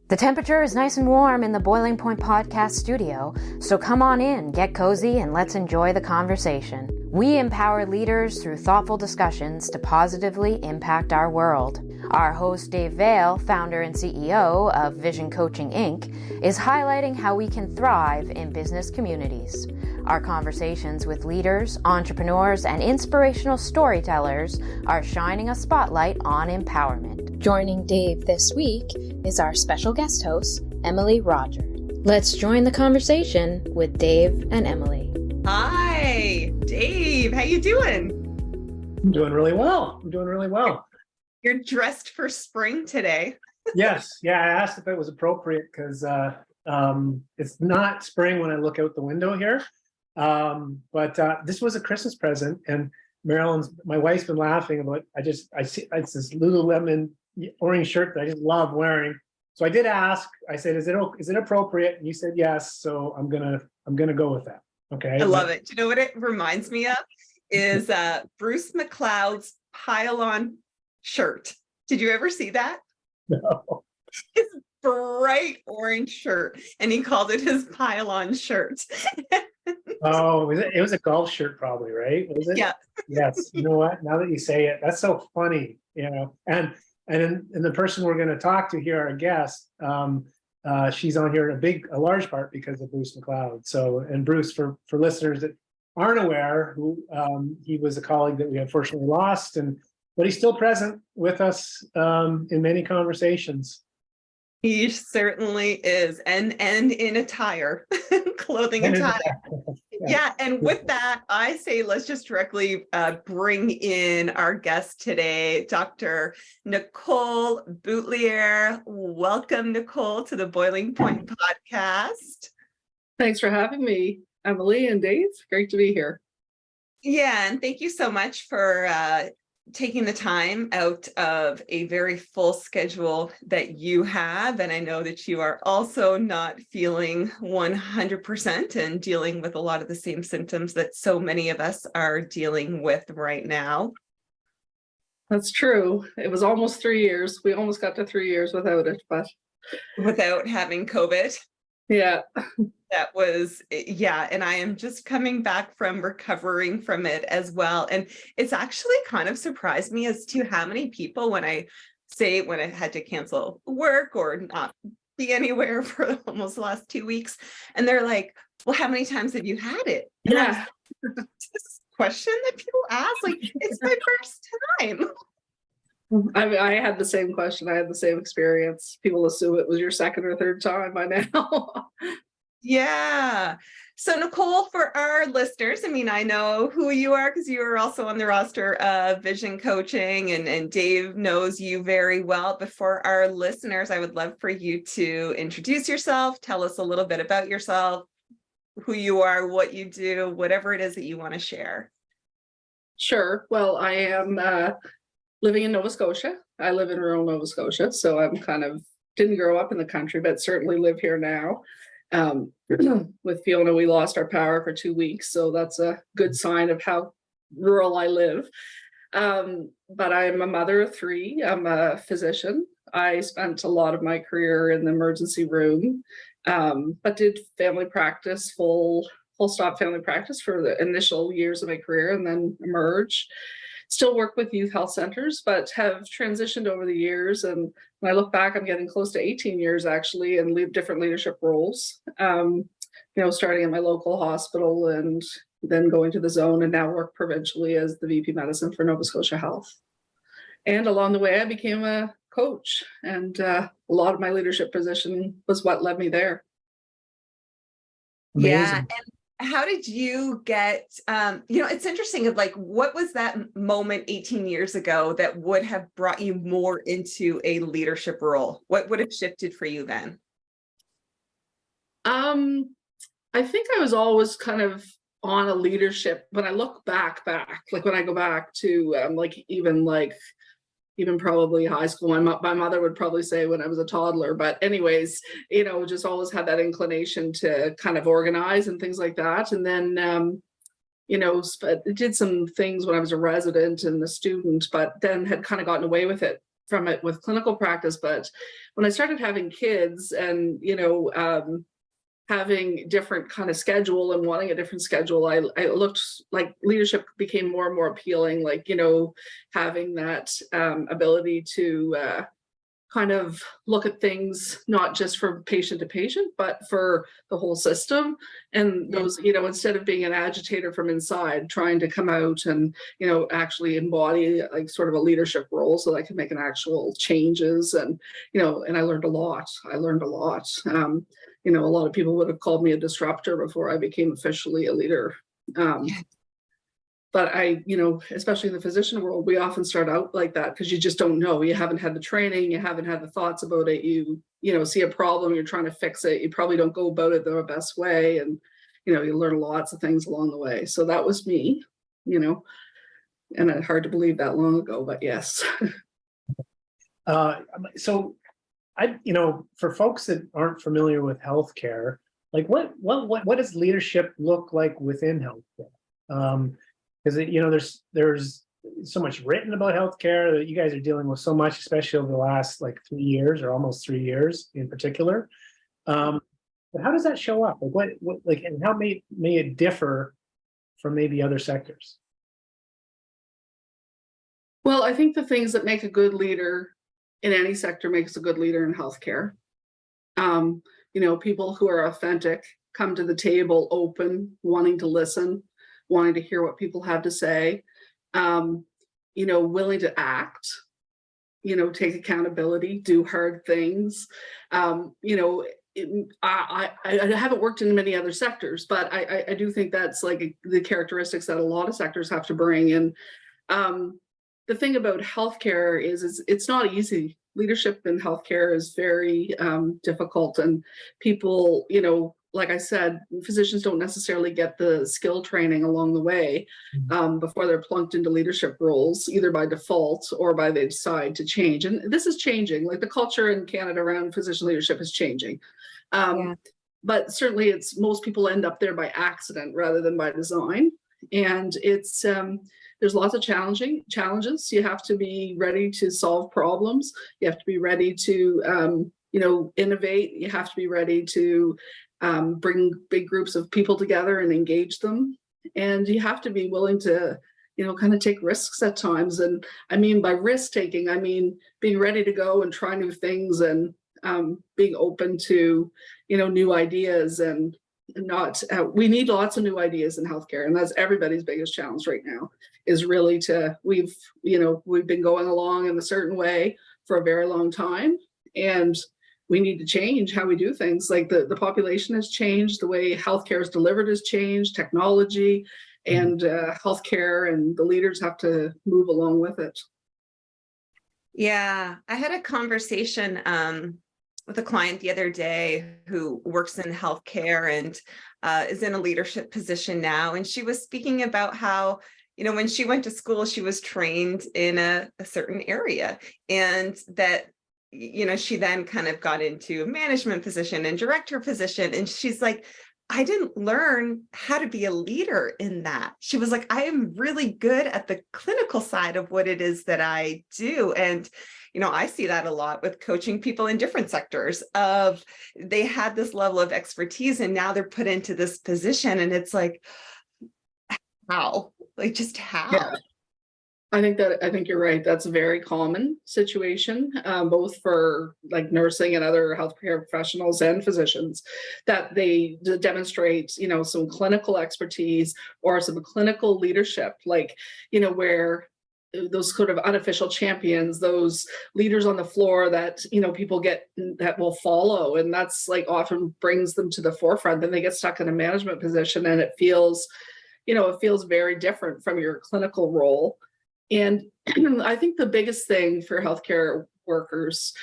The temperature is nice and warm in the Boiling Point podcast studio, so come on in, get cozy, and let's enjoy the conversation. We empower leaders through thoughtful discussions to positively impact our world. Our host, Dave Vale, founder and CEO of Vision Coaching Inc., is highlighting how we can thrive in business communities. Our conversations with leaders, entrepreneurs, and inspirational storytellers are shining a spotlight on empowerment. Joining Dave this week is our special guest host, Emily Roger. Let's join the conversation with Dave and Emily. Hi, Dave. How you doing? I'm doing really well. You're dressed for spring today. Yes. Yeah. I asked if it was appropriate because it's not spring when I look out the window here. But this was a Christmas present, and my wife's been laughing about. I see it's this Lululemon orange shirt that I just love wearing. So I did ask. I said, "Is it appropriate?" And you said yes. So I'm gonna go with that. Okay. I love it. Do you know what it reminds me of? Is Bruce McLeod's pile-on shirt. Did you ever see that? No. His bright orange shirt, and he called it his pile-on shirt. Oh, it was a golf shirt, probably, right? Was it? Yeah. Yes. You know what? Now that you say it, that's so funny. And the person we're going to talk to here, our guest, she's on here in a large part because of Bruce McLeod. So, and Bruce, for listeners that aren't aware, he was a colleague that we unfortunately lost, but he's still present with us in many conversations. He certainly is, and in attire, clothing attire. Yeah, and with that, I say let's just directly bring in our guest today, Dr. Nicole Boutilier. Welcome, Nicole, to the Boiling Point podcast. Thanks for having me, Emily and Dave. Great to be here. Yeah, and thank you so much for taking the time out of a very full schedule that you have. And I know that you are also not feeling 100% and dealing with a lot of the same symptoms that so many of us are dealing with right now. That's true. It was almost 3 years. We almost got to 3 years without it, but without having COVID. Yeah. That was, yeah. And I am just coming back from recovering from it as well. And it's actually kind of surprised me as to how many people, when I had to cancel work or not be anywhere for almost the last 2 weeks, and they're like, well, how many times have you had it? And yeah. This question that people ask, like, it's my first time. I had the same question. I had the same experience. People assume it was your second or third time by now. Yeah. So Nicole, for our listeners, I mean, I know who you are because you are also on the roster of Vision Coaching, and Dave knows you very well. But for our listeners, I would love for you to introduce yourself, tell us a little bit about yourself, who you are, what you do, whatever it is that you want to share. Sure. Well, I am living in Nova Scotia. I live in rural Nova Scotia, so I'm didn't grow up in the country, but certainly live here now. With Fiona, we lost our power for 2 weeks, so that's a good sign of how rural I live. But I'm a mother of 3. I'm a physician. I spent a lot of my career in the emergency room, but did family practice, full stop family practice for the initial years of my career, and then emerged. Still work with youth health centers, but have transitioned over the years. And when I look back, I'm getting close to 18 years actually, and different leadership roles. Starting at my local hospital and then going to the zone, and now work provincially as the VP Medicine for Nova Scotia Health. And along the way, I became a coach, and a lot of my leadership position was what led me there. Amazing. Yeah. And how did you get, it's interesting, like, what was that moment 18 years ago that would have brought you more into a leadership role? What would have shifted for you then? I think I was always kind of on a leadership. When I look back, like when I go back to even probably high school, my mother would probably say when I was a toddler, but anyways, just always had that inclination to kind of organize and things like that. And then, did some things when I was a resident and a student, but then had kind of gotten away with it from it with clinical practice, but when I started having kids and, having different kind of schedule and wanting a different schedule, I looked like leadership became more and more appealing, like, having that ability to kind of look at things, not just from patient to patient, but for the whole system. And those, instead of being an agitator from inside, trying to come out and, actually embody like sort of a leadership role so that I can make an actual changes. And, and I learned a lot. A lot of people would have called me a disruptor before I became officially a leader. But especially in the physician world, we often start out like that because you just don't know. You haven't had the training, you haven't had the thoughts about it. You see a problem, you're trying to fix it. You probably don't go about it the best way. And, you learn lots of things along the way. So that was me, and it's hard to believe that long ago, but yes. So for folks that aren't familiar with healthcare, like what does leadership look like within healthcare? Because there's so much written about healthcare that you guys are dealing with so much, especially over the last like 3 years or almost 3 years in particular. But how does that show up? Like what and how may it differ from maybe other sectors? Well, I think the things that make a good leader in any sector makes a good leader in healthcare. People who are authentic, come to the table open, wanting to listen, wanting to hear what people have to say, willing to act, take accountability, do hard things. I haven't worked in many other sectors, but I do think that's like the characteristics that a lot of sectors have to bring. And the thing about healthcare is it's not easy. Leadership in healthcare is very difficult, and people, like I said, physicians don't necessarily get the skill training along the way before they're plunked into leadership roles, either by default or by they decide to change. And this is changing. Like the culture in Canada around physician leadership is changing. But certainly most people end up there by accident rather than by design. And it's there's lots of challenges. You have to be ready to solve problems. You have to be ready to innovate. You have to be ready to bring big groups of people together and engage them. And you have to be willing to, kind of take risks at times. And I mean, by risk taking, I mean, being ready to go and try new things and being open to, new ideas and we need lots of new ideas in healthcare. And that's everybody's biggest challenge right now is really we've been going along in a certain way for a very long time. And we need to change how we do things. Like the population has changed, the way healthcare is delivered has changed, technology and healthcare, and the leaders have to move along with it. Yeah, I had a conversation with a client the other day who works in healthcare and is in a leadership position now. And she was speaking about how, when she went to school, she was trained in a certain area, and that she then kind of got into a management position and director position. And she's like, I didn't learn how to be a leader in that. She was like, I am really good at the clinical side of what it is that I do. And, I see that a lot with coaching people in different sectors of they had this level of expertise and now they're put into this position. And it's like, how? Like, just how? Yeah. I think you're right. That's a very common situation, both for like nursing and other healthcare professionals and physicians, that they demonstrate, some clinical expertise or some clinical leadership, like, where those sort of unofficial champions, those leaders on the floor that, people that will follow. And that's like often brings them to the forefront. Then they get stuck in a management position and it feels very different from your clinical role. And I think the biggest thing for healthcare workers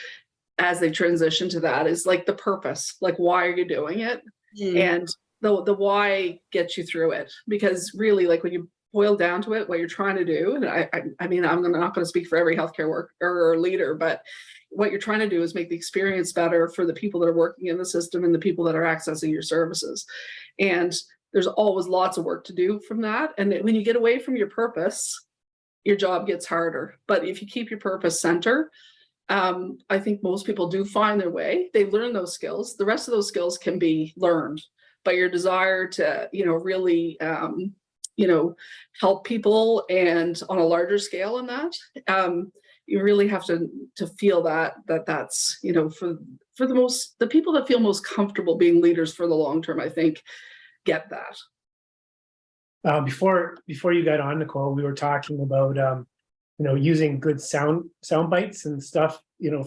as they transition to that is like the purpose, like why are you doing it? And the why gets you through it, because really, like when you boil down to it, what you're trying to do, and I mean, I'm not going to speak for every healthcare worker or leader, but what you're trying to do is make the experience better for the people that are working in the system and the people that are accessing your services. And there's always lots of work to do from that. And when you get away from your purpose, your job gets harder. But if you keep your purpose center, I think most people do find their way. They learn those skills. The rest of those skills can be learned, but your desire to, really, help people and on a larger scale in that, you really have to feel that's, for the people that feel most comfortable being leaders for the long term, I think, get that. Before you got on, Nicole, we were talking about using good sound bites and stuff,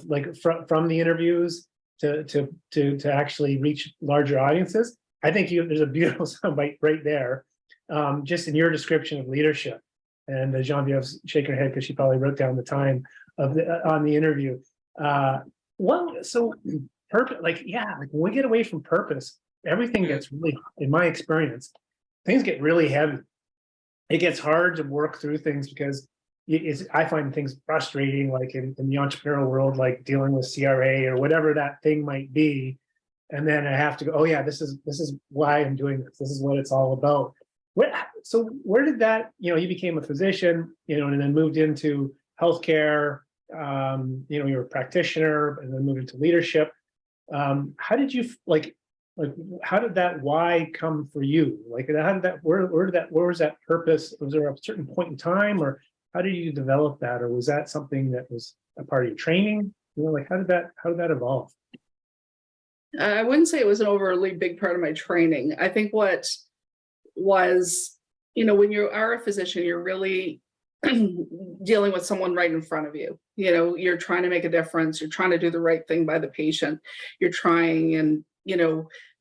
like from the interviews to actually reach larger audiences. I think there's a beautiful sound bite right there, just in your description of leadership. And Genevieve's shaking her head because she probably wrote down the time on the interview. So purpose, when we get away from purpose, everything gets really, in my experience, things get really heavy. It gets hard to work through things because I find things frustrating, like in the entrepreneurial world, like dealing with CRA or whatever that thing might be. And then I have to go, oh yeah, this is why I'm doing this. This is what it's all about. So where did that, you became a physician, and then moved into healthcare, you're a practitioner and then moved into leadership. How did you how did that why come for you? How did that, where was that purpose? Was there a certain point in time, or how did you develop that? Or was that something that was a part of your training? How did that evolve? I wouldn't say it was an overly big part of my training. I think what was, when you are a physician, you're really dealing with someone right in front of you. You're trying to make a difference. You're trying to do the right thing by the patient. You're trying, and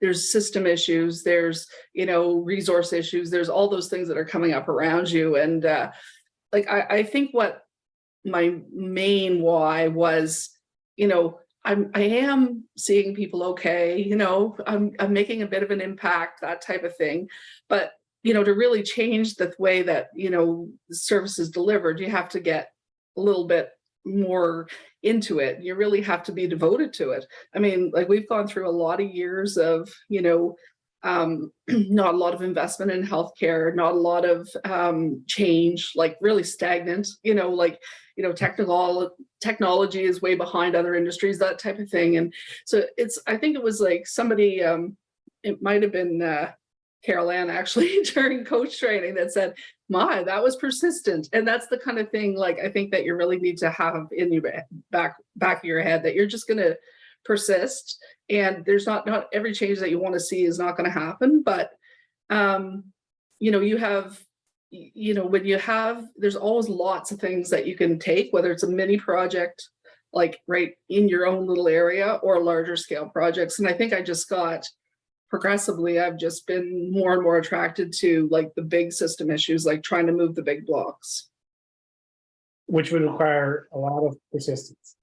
there's system issues, there's resource issues, there's all those things that are coming up around you. And I think what my main why was, I am seeing people okay, I'm making a bit of an impact, that type of thing. But to really change the way that the service is delivered, you have to get a little bit more into it. You really have to be devoted to it. I mean, we've gone through a lot of years of not a lot of investment in healthcare, not a lot of change, really stagnant, technology is way behind other industries, that type of thing. And so I think it was somebody, it might've been Carol Ann actually during coach training that said, that was persistent. And that's the kind of thing, I think that you really need to have in your back of your head, that you're just going to persist. And there's not every change that you want to see is not going to happen. But, you have, there's always lots of things that you can take, whether it's a mini project, right in your own little area, or larger scale projects. And I think I just got progressively, I've just been more and more attracted to the big system issues, trying to move the big blocks. Which would require a lot of persistence.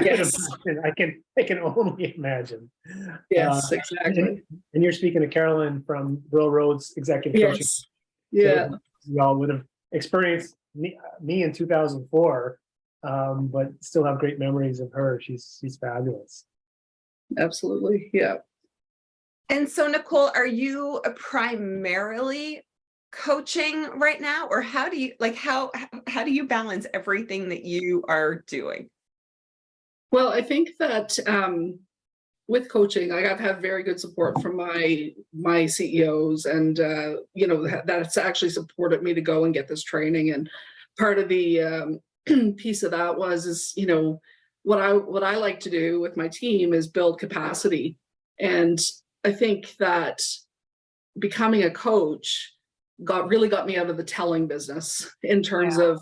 Yes. I can only imagine. Yes, exactly. And you're speaking to Carolyn from Rural Roads Executive Coaching. Yes. Yeah. You all would have experienced me in 2004, but still have great memories of her. She's fabulous. Absolutely. Yeah. And so, Nicole, are you primarily coaching right now, or how do you how do you balance everything that you are doing? Well, I think that with coaching, I've had very good support from my CEOs, and that's actually supported me to go and get this training. And part of the piece of that is what I like to do with my team is build capacity. And I think that becoming a coach really got me out of the telling business in terms of,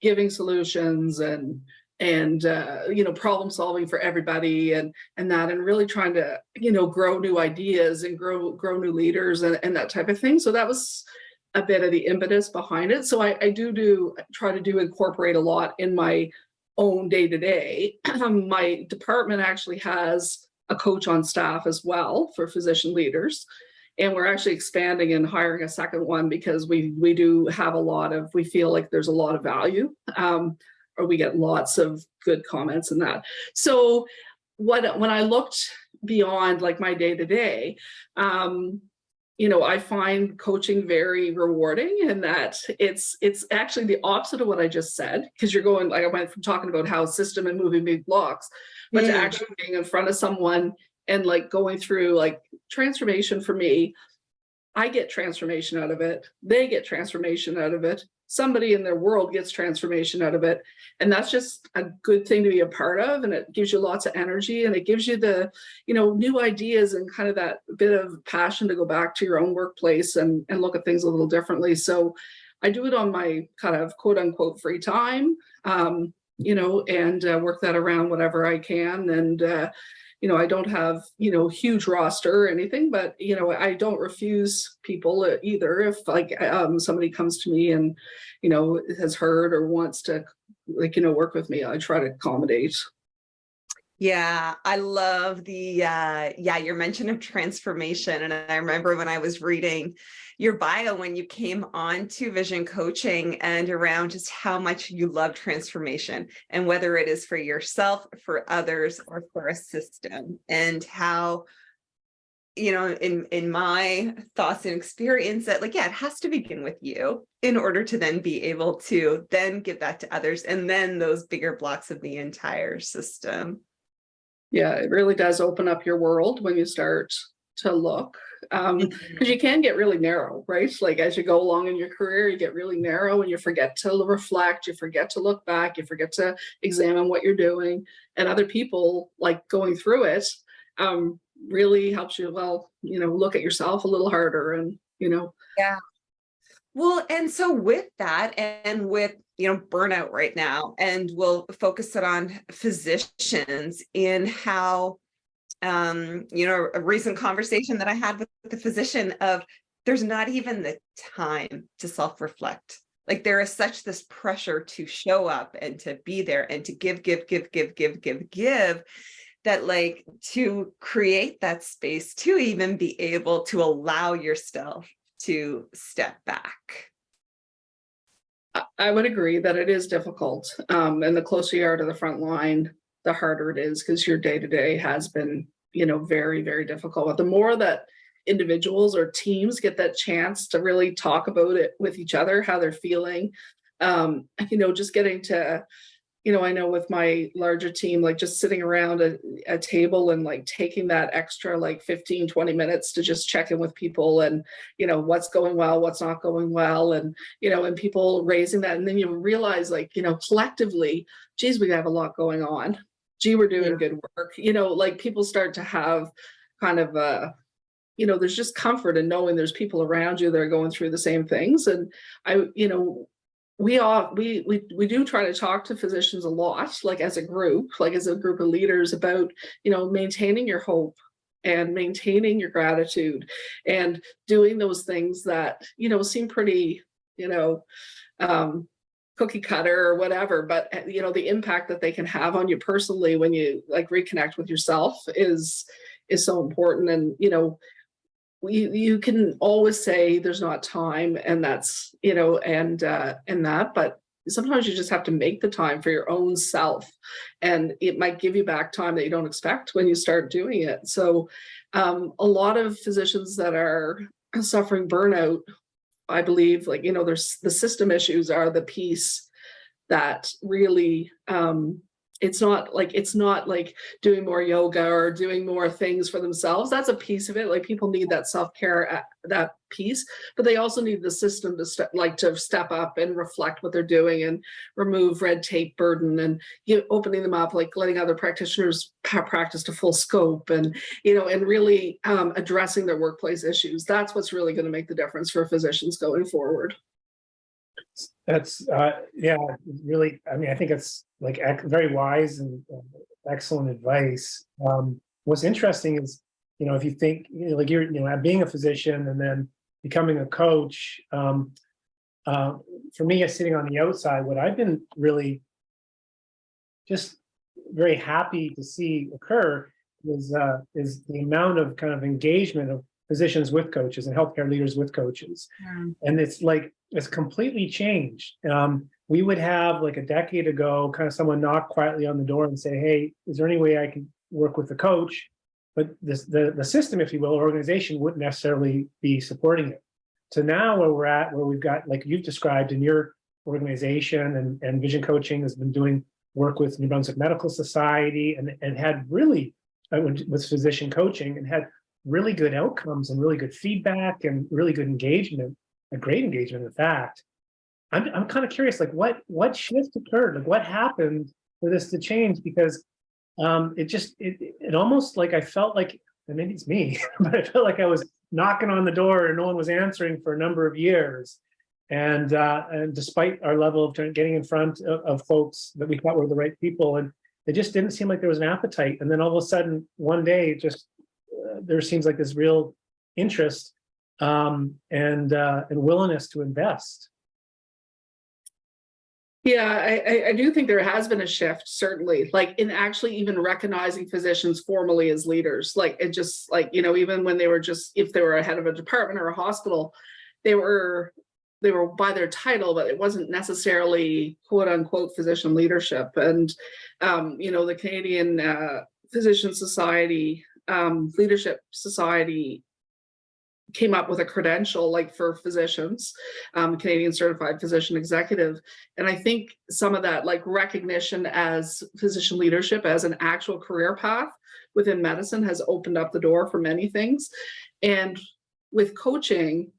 giving solutions and problem solving for everybody and really trying to, grow new ideas and grow new leaders and that type of thing. So that was a bit of the impetus behind it. So I try to incorporate a lot in my own day-to-day. My department actually has a coach on staff as well for physician leaders. And we're actually expanding and hiring a second one because we do have we feel like there's a lot of value, or we get lots of good comments in that. So when I looked beyond my day to day, I find coaching very rewarding, and that it's actually the opposite of what I just said, because you're going, like I went from talking about how system and moving big blocks, but to actually being in front of someone and like going through like transformation. For me, I get transformation out of it. They get transformation out of it. Somebody in their world gets transformation out of it. And that's just a good thing to be a part of. And it gives you lots of energy, and it gives you the, new ideas and kind of that bit of passion to go back to your own workplace and look at things a little differently. So I do it on my kind of quote unquote free time, and work that around whatever I can. And, I don't have, huge roster or anything, but, I don't refuse people either. If like somebody comes to me and, has heard or wants to work with me, I try to accommodate. Yeah, I love your mention of transformation. And I remember when I was reading your bio when you came on to Vision Coaching, and around just how much you love transformation, and whether it is for yourself, for others, or for a system, and how, in my thoughts and experience, that it has to begin with you in order to then be able to then give that to others, and then those bigger blocks of the entire system. Yeah, it really does open up your world when you start to look, because you can get really narrow, right? Like as you go along in your career, you get really narrow and you forget to reflect, you forget to look back, you forget to examine what you're doing. And other people, like going through it, really helps you, look at yourself a little harder and, Yeah. Well, and so with that, and with, burnout right now, and we'll focus it on physicians, in how, a recent conversation that I had with the physician of, there's not even the time to self-reflect. Like there is such this pressure to show up and to be there and to give, that like to create that space to even be able to allow yourself to step back. I would agree that it is difficult. And the closer you are to the front line, the harder it is, because your day-to-day has been, very, very difficult. But the more that individuals or teams get that chance to really talk about it with each other, how they're feeling, just getting to, I know with my larger team, like just sitting around a table and like taking that extra like 15, 20 minutes to just check in with people and, what's going well, what's not going well. And, and people raising that. And then you realize like, collectively, geez, we have a lot going on. Gee, we're doing good work. Like people start to have kind of there's just comfort in knowing there's people around you that are going through the same things. And we do try to talk to physicians a lot, like as a group of leaders, about, maintaining your hope and maintaining your gratitude and doing those things that, seem pretty, cookie cutter or whatever, but the impact that they can have on you personally when you like reconnect with yourself is so important. And, you can always say there's not time, and that's, and that, but sometimes you just have to make the time for your own self, and it might give you back time that you don't expect when you start doing it. So a lot of physicians that are suffering burnout, I believe, like, there's the system issues are the piece that really, it's not like doing more yoga or doing more things for themselves. That's a piece of it. Like people need that self-care, that piece, but they also need the system to step up and reflect what they're doing and remove red tape burden, and opening them up, like letting other practitioners practice to full scope, and and really addressing their workplace issues. That's what's really going to make the difference for physicians going forward. That's really, I think it's like very wise and excellent advice. What's interesting is, if you think, like you're, being a physician and then becoming a coach, for me, as sitting on the outside, what I've been really just very happy to see occur is the amount of kind of engagement of physicians with coaches and healthcare leaders with coaches. And it's completely changed. We would have, like a decade ago, kind of someone knock quietly on the door and say, hey, is there any way I can work with the coach? but the system, if you will, organization wouldn't necessarily be supporting it. So now where we're at, where we've got, like you've described in your organization, and Vision Coaching has been doing work with New Brunswick Medical Society, and had really, with physician coaching, and had really good outcomes and really good feedback and really good engagement, a great engagement, in fact. I'm kind of curious, like what shift occurred? Like what happened for this to change? Because it almost, like I felt like, and maybe it's me, but I felt like I was knocking on the door and no one was answering for a number of years. And despite our level of getting in front of folks that we thought were the right people, and it just didn't seem like there was an appetite. And then all of a sudden, one day, just there seems like this real interest and willingness to invest. Yeah, I do think there has been a shift, certainly, like in actually even recognizing physicians formally as leaders. Like it just, like, you know, even when they were just, if they were a head of a department or a hospital, they were by their title, but it wasn't necessarily quote unquote physician leadership. And you know, the Canadian Physician Society, Leadership Society came up with a credential, like for physicians, Canadian Certified Physician Executive. And I think some of that, like recognition as physician leadership as an actual career path within medicine, has opened up the door for many things. And with coaching,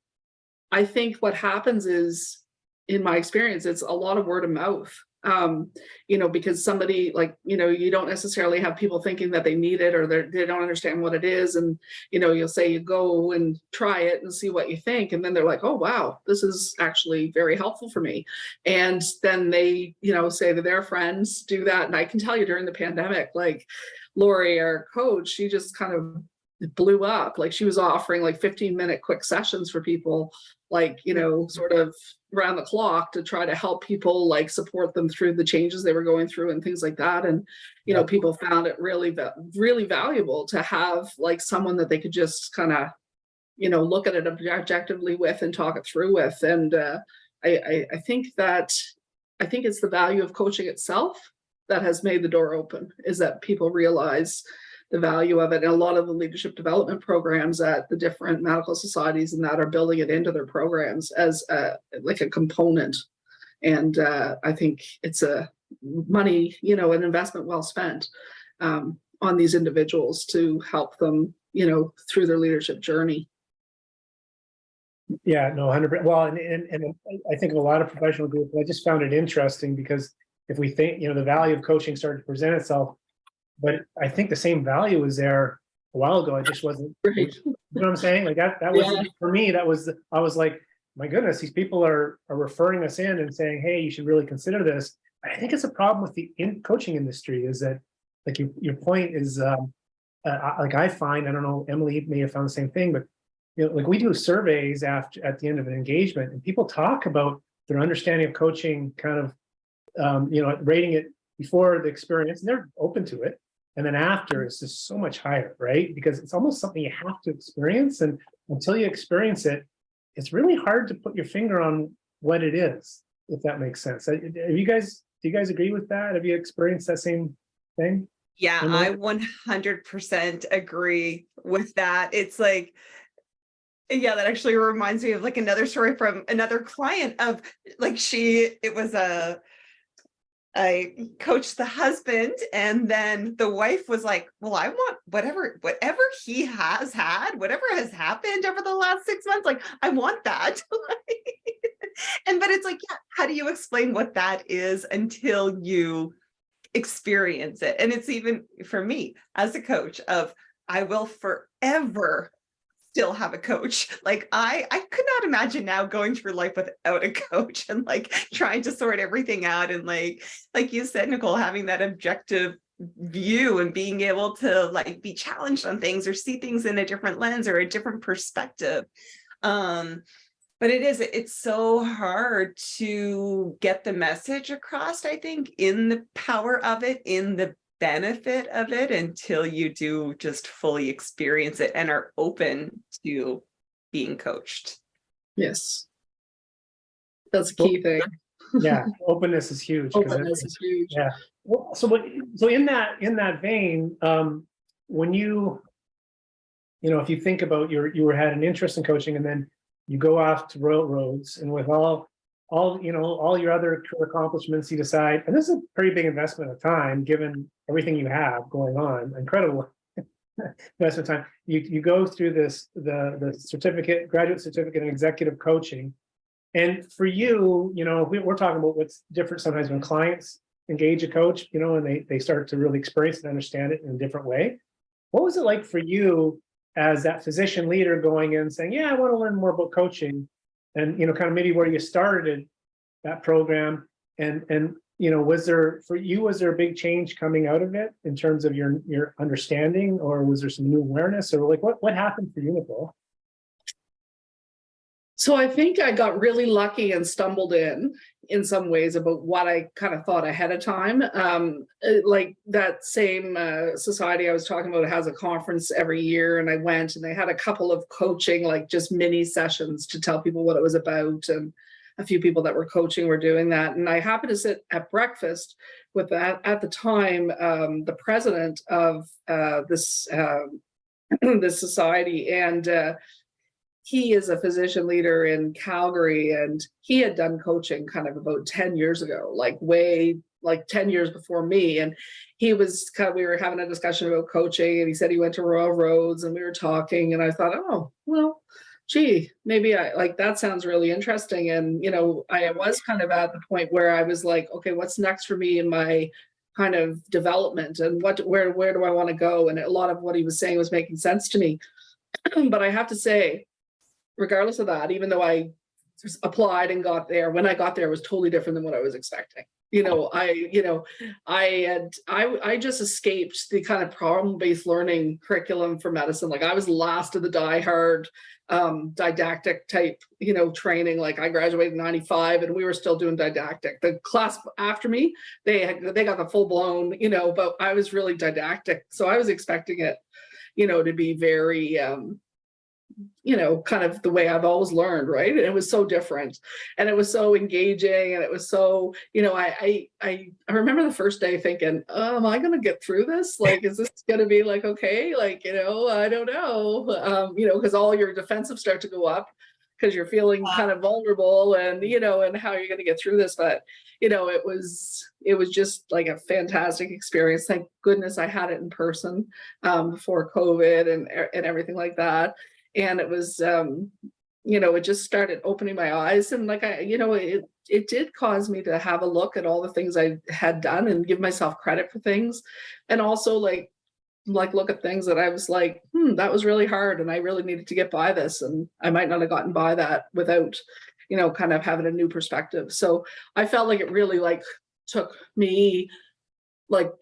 I think what happens is, in my experience, it's a lot of word of mouth. You know, because somebody, like, you know, you don't necessarily have people thinking that they need it, or they don't understand what it is. And, you know, you'll say, you go and try it and see what you think. And then they're like, oh, wow, this is actually very helpful for me. And then they, you know, say to their friends, do that. And I can tell you, during the pandemic, like Lori, our coach, she just kind of blew up. Like she was offering like 15-minute quick sessions for people, like, you know, sort of around the clock, to try to help people, like support them through the changes they were going through and things like that. And, you know, people found it really, really valuable to have like someone that they could just kind of, you know, look at it objectively with and talk it through with. And I think it's the value of coaching itself that has made the door open, is that people realize the value of it. And a lot of the leadership development programs at the different medical societies and that are building it into their programs as like a component. And I think it's a money, you know, an investment well spent on these individuals to help them, you know, through their leadership journey. Yeah, no, 100%. Well, and I think of a lot of professional groups. I just found it interesting because if we think, you know, the value of coaching started to present itself, but I think the same value was there a while ago. It just wasn't, Right. You know what I'm saying? Like that was, for me, I was like, my goodness, these people are referring us in and saying, hey, you should really consider this. I think it's a problem with the coaching industry, is that, like your point is, like I find, I don't know, Emily may have found the same thing, but you know, like we do surveys at the end of an engagement, and people talk about their understanding of coaching, kind of, you know, rating it before the experience, and they're open to it. And then after, it's just so much higher, right? Because it's almost something you have to experience. And until you experience it, it's really hard to put your finger on what it is, if that makes sense. Do you guys agree with that? Have you experienced that same thing? Yeah, I 100% agree with that. It's like, yeah, that actually reminds me of like another story from another client of like I coached the husband, and then the wife was like, well, I want whatever he has had, whatever has happened over the last 6 months, like I want that. But it's like, yeah, how do you explain what that is until you experience it? And it's even for me as a coach of, I will forever still have a coach. Like I could not imagine now going through life without a coach and like trying to sort everything out. And like you said, Nicole, having that objective view and being able to like be challenged on things or see things in a different lens or a different perspective. But it's so hard to get the message across, I think, in the power of it, in the benefit of it, until you do just fully experience it and are open to being coached. Yes. That's a key thing. Yeah, openness is huge. Openness is huge. Yeah. Well, so in that vein, when you if you think about you had an interest in coaching, and then you go off to Royal Roads, and with all your other career accomplishments, you decide, and this is a pretty big investment of time, given everything you have going on, incredible investment time. You go through the graduate certificate in executive coaching. And for you, we're talking about what's different sometimes when clients engage a coach, and they start to really experience and understand it in a different way. What was it like for you as that physician leader going in saying, yeah, I want to learn more about coaching, and, kind of maybe where you started that program, and was there a big change coming out of it in terms of your understanding, or was there some new awareness, or like what happened for you, Nicole? So I think I got really lucky and stumbled in some ways about what I kind of thought ahead of time. Like that same society I was talking about has a conference every year, and I went, and they had a couple of coaching, like just mini sessions to tell people what it was about, and a few people that were coaching were doing that. And I happened to sit at breakfast with that at the time, the president of this society, and he is a physician leader in Calgary, and he had done coaching kind of about 10 years ago, like 10 years before me. And we were having a discussion about coaching, and he said he went to Royal Roads, and we were talking, and I thought, oh, well, gee, maybe that sounds really interesting. And, I was kind of at the point where I was like, okay, what's next for me in my kind of development, and where do I want to go? And a lot of what he was saying was making sense to me. But I have to say, regardless of that, even though I applied and got there, when I got there, it was totally different than what I was expecting. I just escaped the kind of problem-based learning curriculum for medicine. Like I was last of the diehard didactic type, training. Like I graduated in 95, and we were still doing didactic. The class after me, they got the full blown, but I was really didactic. So I was expecting it, to be very, kind of the way I've always learned, right? And it was so different, and it was so engaging, and it was so, I remember the first day thinking, am I going to get through this? Like, is this going to be like, okay, like, I don't know, because all your defensives start to go up because you're feeling kind of vulnerable, and, and how you're going to get through this. But, it was just like a fantastic experience. Thank goodness I had it in person before COVID and everything like that. And it was, it just started opening my eyes, and like it did cause me to have a look at all the things I had done and give myself credit for things, and also like look at things that I was like, that was really hard, and I really needed to get by this, and I might not have gotten by that without, kind of having a new perspective. So I felt like it really took me,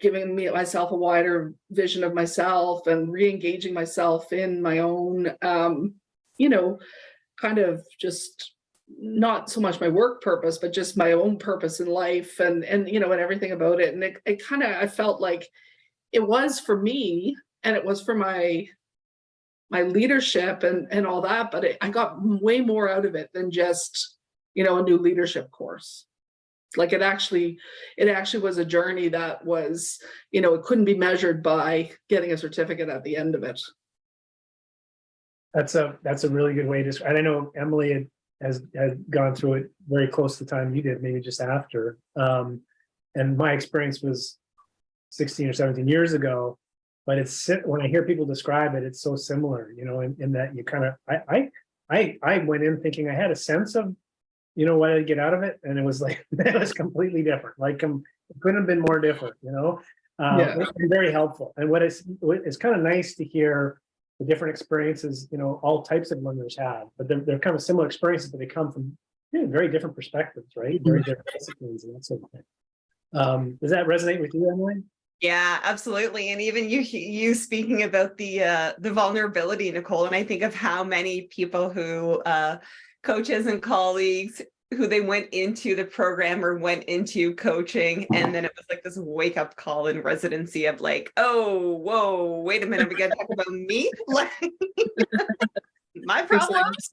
giving myself a wider vision of myself, and re-engaging myself in my own, kind of just not so much my work purpose, but just my own purpose in life, and and everything about it. And it kind of, I felt like it was for me, and it was for my leadership and all that, but I got way more out of it than just, a new leadership course. Like it actually was a journey that was, it couldn't be measured by getting a certificate at the end of it. That's a really good way to, and I know Emily has gone through it very close to the time you did, maybe just after. And my experience was 16 or 17 years ago, but when I hear people describe it, it's so similar, in that you kind of, I went in thinking I had a sense of, what I'd get out of it. And it was like, it was completely different. Like, it couldn't have been more different, It's been very helpful. And it's kind of nice to hear the different experiences, all types of learners have, but they're kind of similar experiences, but they come from very different perspectives, right? Very different disciplines and that sort of thing. Does that resonate with you, Emily? Yeah, absolutely. And even you speaking about the vulnerability, Nicole, and I think of how many people who coaches and colleagues who they went into the program or went into coaching, and then it was like this wake up call in residency of like, oh, whoa, wait a minute, we got to talk about me, like my problems.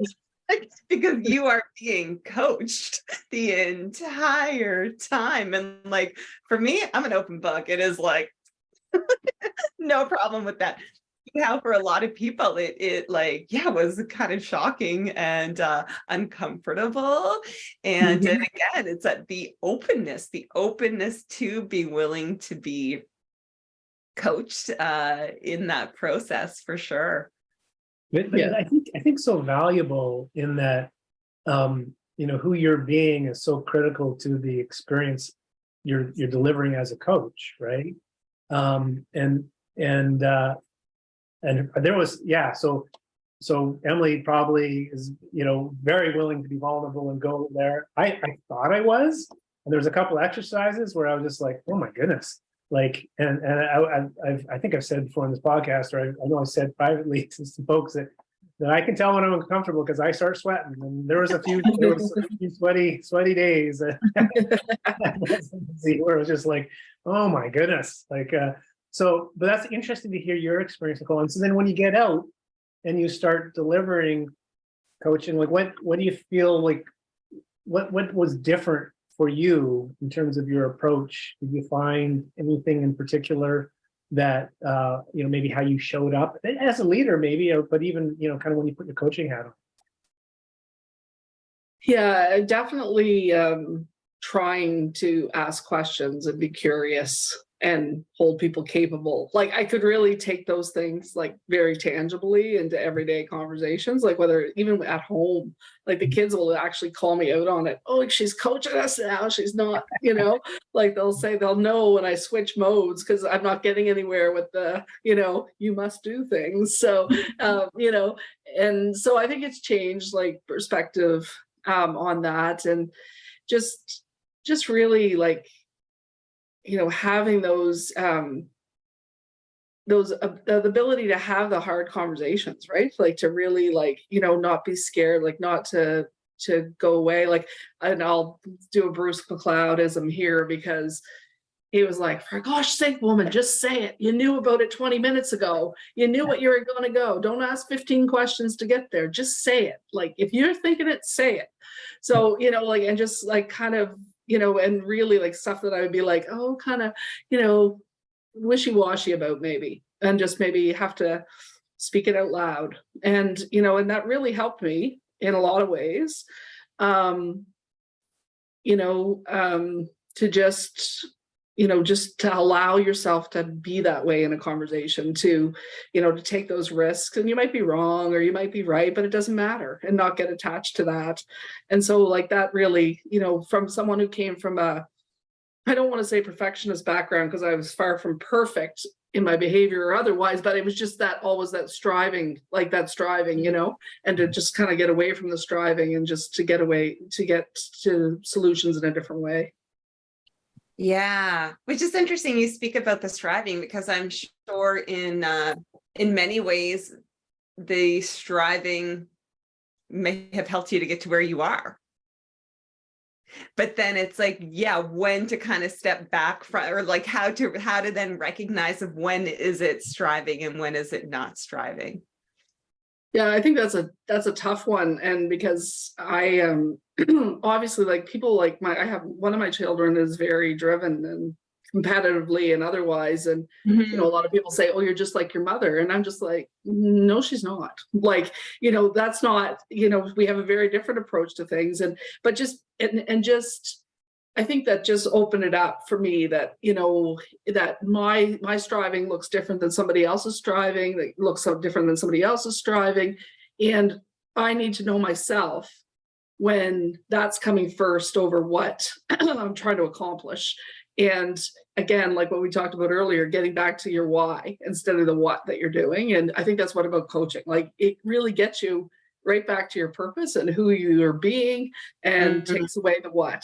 Because you are being coached the entire time. And like, for me, I'm an open book. It is like, no problem with that. how for a lot of people it like, yeah, was kind of shocking and uncomfortable. And Mhm. again, it's that the openness to be willing to be coached in that process for sure. But Yeah. I think so valuable in that, who you're being is so critical to the experience you're delivering as a coach, right? And there was, yeah, so Emily probably is, very willing to be vulnerable and go there. I thought I was, and there was a couple exercises where I was just like, oh my goodness. Like, I think I've said before in this podcast, or I know I said privately to some folks that I can tell when I'm uncomfortable because I start sweating. And there was a few sweaty days where it was just like, oh my goodness. Like, but that's interesting to hear your experience, Nicole. And so then when you get out and you start delivering coaching, like what do you feel like, what was different for you in terms of your approach? Did you find anything in particular that, maybe how you showed up as a leader, maybe, but even, kind of when you put your coaching hat on? Yeah, definitely trying to ask questions and be curious and hold people capable. Like I could really take those things like very tangibly into everyday conversations, like whether even at home, like the kids will actually call me out on it. Oh, like she's coaching us now. She's not, like they'll know when I switch modes because I'm not getting anywhere with the, you must do things. So, and so I think it's changed like perspective on that, and just really like having those the ability to have the hard conversations, right? Like to really like not be scared, like not to go away. Like, and I'll do a Bruce McLeodism here because he was like, for gosh sake, woman, just say it. You knew about it 20 minutes ago. You knew what you were going to go. Don't ask 15 questions to get there. Just say it. Like, if you're thinking it, say it. So, like, and just like kind of, and really like stuff that I would be like, oh, kind of, wishy-washy about maybe, and just maybe have to speak it out loud. And, and that really helped me in a lot of ways. To just to allow yourself to be that way in a conversation, to take those risks. And you might be wrong or you might be right, but it doesn't matter, and not get attached to that. And so like that really, from someone who came from I don't want to say perfectionist background, because I was far from perfect in my behavior or otherwise, but it was just always that striving, and to just kind of get away from the striving and just to get to solutions in a different way. Yeah, which is interesting. You speak about the striving, because I'm sure in many ways, the striving may have helped you to get to where you are. But then it's like, yeah, when to kind of step back from, or like how to then recognize of when is it striving and when is it not striving. Yeah, I think that's a tough one. And because I obviously, like, people like I have one of my children is very driven and competitively and otherwise. And, a lot of people say, oh, you're just like your mother. And I'm just like, no, she's not. Like, that's not, we have a very different approach to things. But I think that just opened it up for me that, that my striving looks different than somebody else's striving, that looks so different than somebody else's striving. And I need to know myself when that's coming first over what I'm trying to accomplish. And again, like what we talked about earlier, getting back to your why instead of the what that you're doing. And I think that's what about coaching. Like, it really gets you right back to your purpose and who you are being, and takes away the what.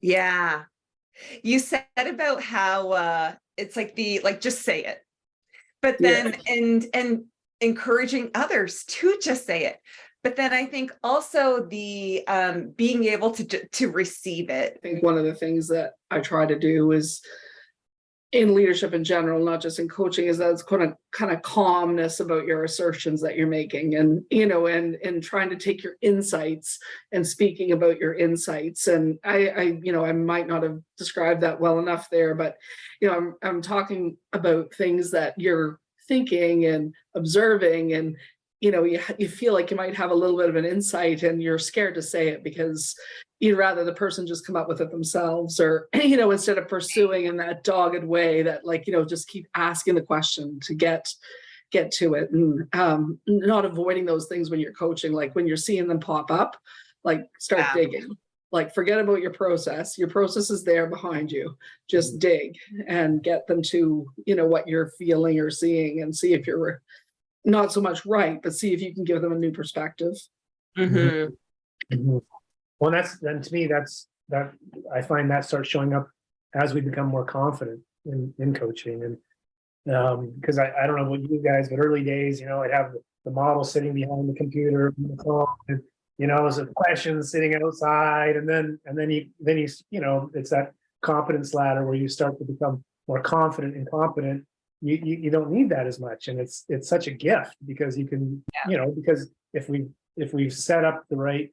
Yeah. You said about how it's like just say it. But then and encouraging others to just say it. But then I think also the being able to receive it. I think one of the things that I try to do is, in leadership in general, not just in coaching, is that it's kind of calmness about your assertions that you're making, and and trying to take your insights and speaking about your insights. And I might not have described that well enough there, but I'm talking about things that you're thinking and observing, and you feel like you might have a little bit of an insight, and you're scared to say it because you'd rather the person just come up with it themselves, or instead of pursuing in that dogged way that just keep asking the question to get to it, and not avoiding those things when you're coaching. Like when you're seeing them pop up, like start digging. Like forget about your process. Your process is there behind you. Just dig and get them to what you're feeling or seeing, and see if you're not so much right, but see if you can give them a new perspective. Well, to me, that I find that starts showing up as we become more confident in coaching. And because I don't know about you guys, but early days, I'd have the model sitting behind the computer, and there's a question sitting outside, and then you it's that competence ladder where you start to become more confident and competent. You don't need that as much, and it's such a gift, because you can because if we've set up the right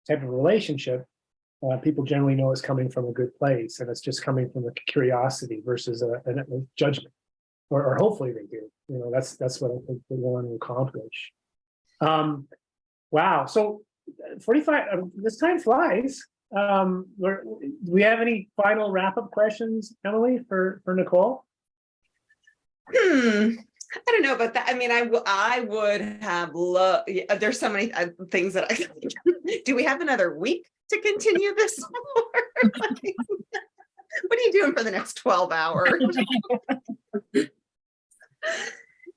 type of relationship, people generally know it's coming from a good place, and it's just coming from a curiosity versus a judgment, or hopefully they do. That's what I think they want to accomplish. Wow. So 45. This time flies. Do we have any final wrap-up questions, Emily, for Nicole? I don't know about that. I mean, I would have loved. There's so many things that do we have another week to continue this? What are you doing for the next 12 hours?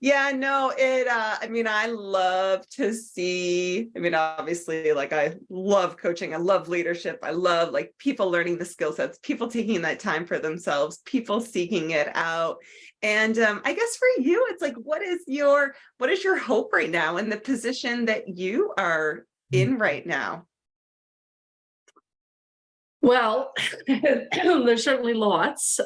Yeah, no, I mean, I love to see, obviously, like, I love coaching. I love leadership. I love people learning the skill sets, people taking that time for themselves, people seeking it out. And I guess for you, it's like, what is your hope right now in the position that you are in right now? Well, there's certainly lots.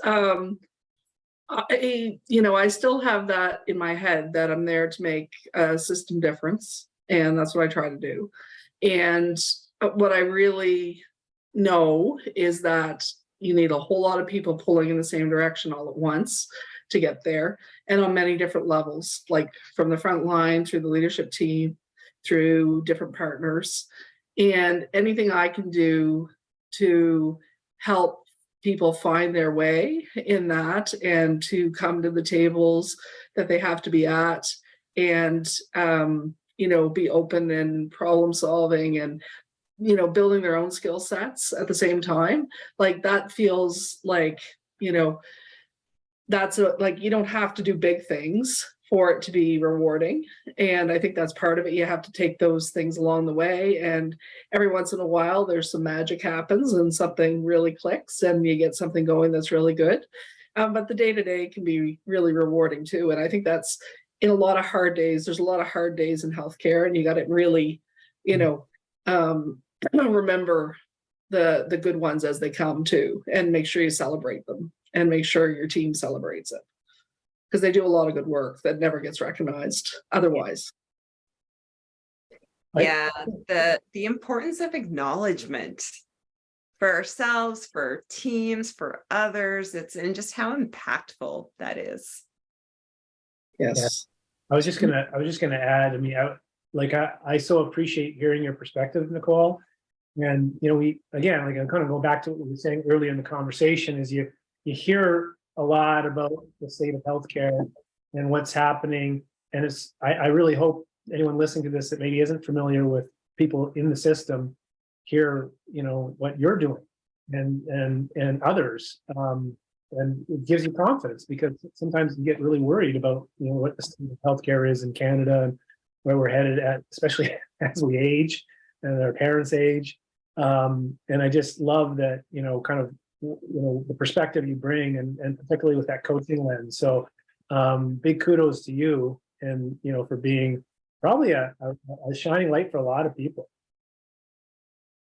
I still have that in my head, that I'm there to make a system difference, and that's what I try to do. And what I really know is that you need a whole lot of people pulling in the same direction all at once to get there, and on many different levels, like from the front line through the leadership team, through different partners, and anything I can do to help people find their way in that, and to come to the tables that they have to be at, and be open and problem solving, and building their own skill sets at the same time. Like that feels like that's you don't have to do big things for it to be rewarding. And I think that's part of it. You have to take those things along the way. And every once in a while, there's some magic happens and something really clicks and you get something going that's really good. But the day-to-day can be really rewarding too. And I think that's in a lot of hard days. There's a lot of hard days in healthcare, and you got to really, remember the good ones as they come too, and make sure you celebrate them, and make sure your team celebrates it, because they do a lot of good work that never gets recognized otherwise. Yeah, the importance of acknowledgement for ourselves, for teams, for others, and just how impactful that is. Yes. Yeah. I was just gonna add, I so appreciate hearing your perspective, Nicole. And I'm kind of go back to what we were saying earlier in the conversation, is you hear a lot about the state of healthcare and what's happening. And I really hope anyone listening to this that maybe isn't familiar with people in the system hear, what you're doing and others. And it gives you confidence, because sometimes you get really worried about, what the state of healthcare is in Canada and where we're headed at, especially as we age and our parents age. And I just love that, the perspective you bring, and particularly with that coaching lens. So big kudos to you, and for being probably a shining light for a lot of people.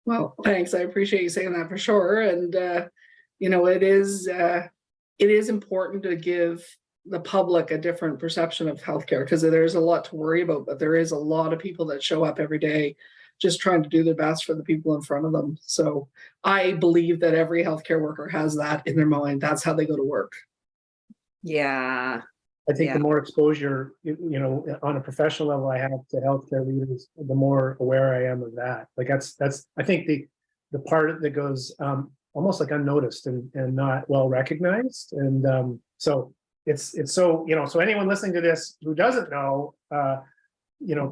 Well, thanks. I appreciate you saying that for sure. And it is important to give the public a different perception of healthcare, because there's a lot to worry about, but there is a lot of people that show up every day just trying to do their best for the people in front of them. So I believe that every healthcare worker has that in their mind. That's how they go to work. Yeah. I think Yeah. the more exposure, on a professional level I have to healthcare leaders, the more aware I am of that. Like that's I think the part that goes almost like unnoticed and not well recognized. And so it's so, so anyone listening to this who doesn't know,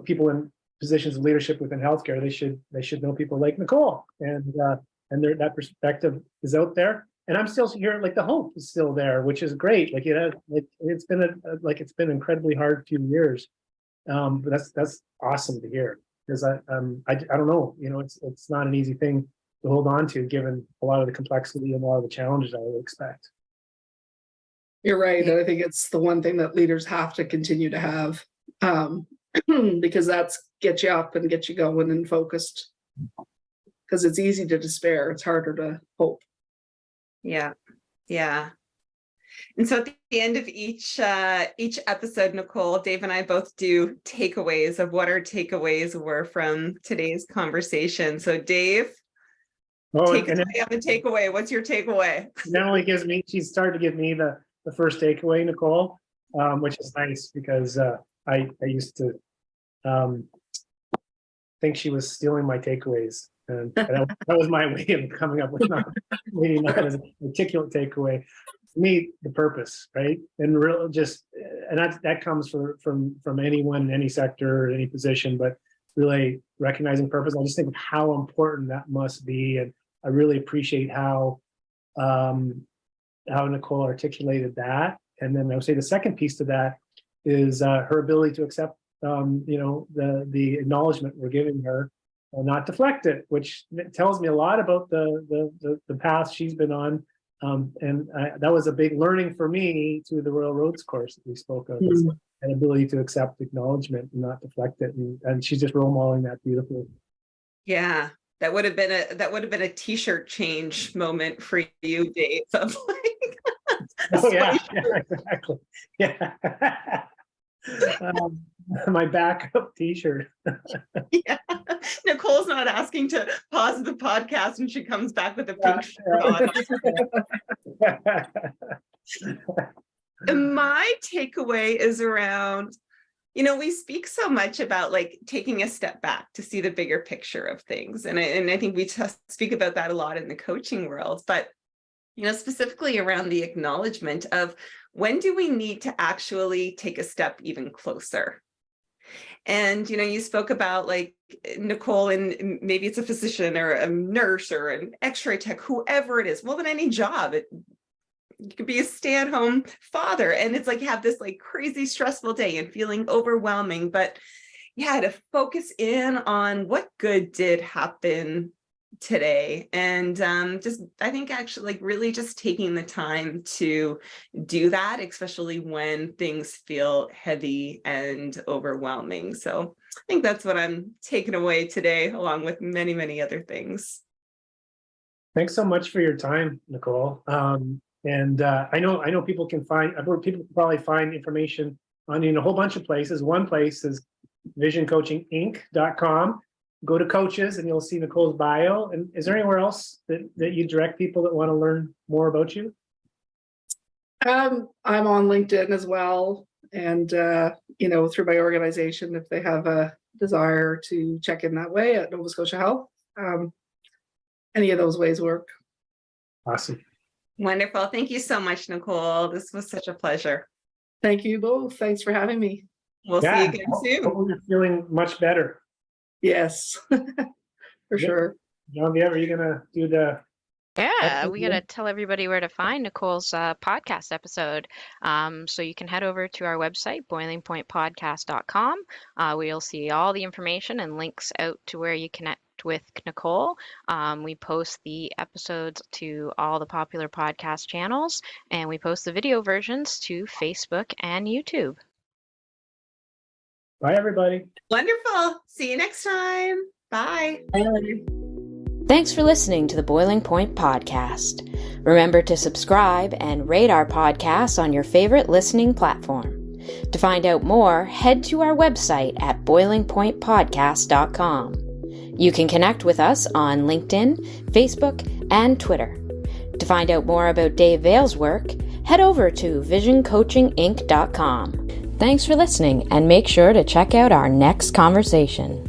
people in positions of leadership within healthcare, they should know people like Nicole, and that perspective is out there. And I'm still here, like the hope is still there, which is great. Like it's been incredibly hard few years, but that's awesome to hear, because I don't know, it's not an easy thing to hold on to, given a lot of the complexity and a lot of the challenges I would expect. You're right. And I think it's the one thing that leaders have to continue to have, because that's get you up and get you going and focused. Because it's easy to despair. It's harder to hope. Yeah. Yeah. And so at the end of each episode, Nicole, Dave and I both do takeaways of what our takeaways were from today's conversation. So Dave, take it away on the takeaway. What's your takeaway? Emily she's started to give me the first takeaway, Nicole, which is nice, because I used to think she was stealing my takeaways. And that was my way of coming up with maybe not as an articulate takeaway. For me, the purpose, right? And real and that comes from anyone in any sector or any position, but really recognizing purpose. I just think of how important that must be. And I really appreciate how Nicole articulated that. And then I would say the second piece to that is her ability to accept the acknowledgement we're giving her, and not deflect it, which tells me a lot about the path she's been on. And that was a big learning for me through the Royal Roads course that we spoke of, an ability to accept acknowledgement and not deflect it. And she's just role modeling that beautifully. Yeah, that would have been a t-shirt change moment for you, Dave. Of like, oh yeah, exactly. Yeah. My backup t-shirt. Yeah. Nicole's not asking to pause the podcast and she comes back with a pink shirt on. And my takeaway is around, we speak so much about like taking a step back to see the bigger picture of things. And I think we speak about that a lot in the coaching world, but specifically around the acknowledgement of when do we need to actually take a step even closer? And, you spoke about like Nicole, and maybe it's a physician or a nurse or an x-ray tech, whoever it is. Well, in any job, you could be a stay-at-home father, and it's like you have this like crazy stressful day and feeling overwhelming. But yeah, to focus in on what good did happen today, and I think actually like really just taking the time to do that, especially when things feel heavy and overwhelming. So I think that's what I'm taking away today, along with many, many other things. Thanks so much for your time, Nicole. And I know people can probably find information on you in a whole bunch of places. One place is visioncoachinginc.com. Go to coaches and you'll see Nicole's bio. And is there anywhere else that you direct people that want to learn more about you? I'm on LinkedIn as well. And, through my organization, if they have a desire to check in that way at Nova Scotia Health, any of those ways work. Awesome. Wonderful. Thank you so much, Nicole. This was such a pleasure. Thank you both. Thanks for having me. We'll see you again soon. Hope you're feeling much better. Yes, for sure. Genevieve, are you going to do the... Yeah, we got to tell everybody where to find Nicole's podcast episode. So you can head over to our website, boilingpointpodcast.com. Where you'll see all the information and links out to where you connect with Nicole. We post the episodes to all the popular podcast channels, and we post the video versions to Facebook and YouTube. Bye, everybody. Wonderful. See you next time. Bye. Bye. Thanks for listening to the Boiling Point Podcast. Remember to subscribe and rate our podcast on your favorite listening platform. To find out more, head to our website at boilingpointpodcast.com. You can connect with us on LinkedIn, Facebook, and Twitter. To find out more about Dave Vale's work, head over to visioncoachinginc.com. Thanks for listening, and make sure to check out our next conversation.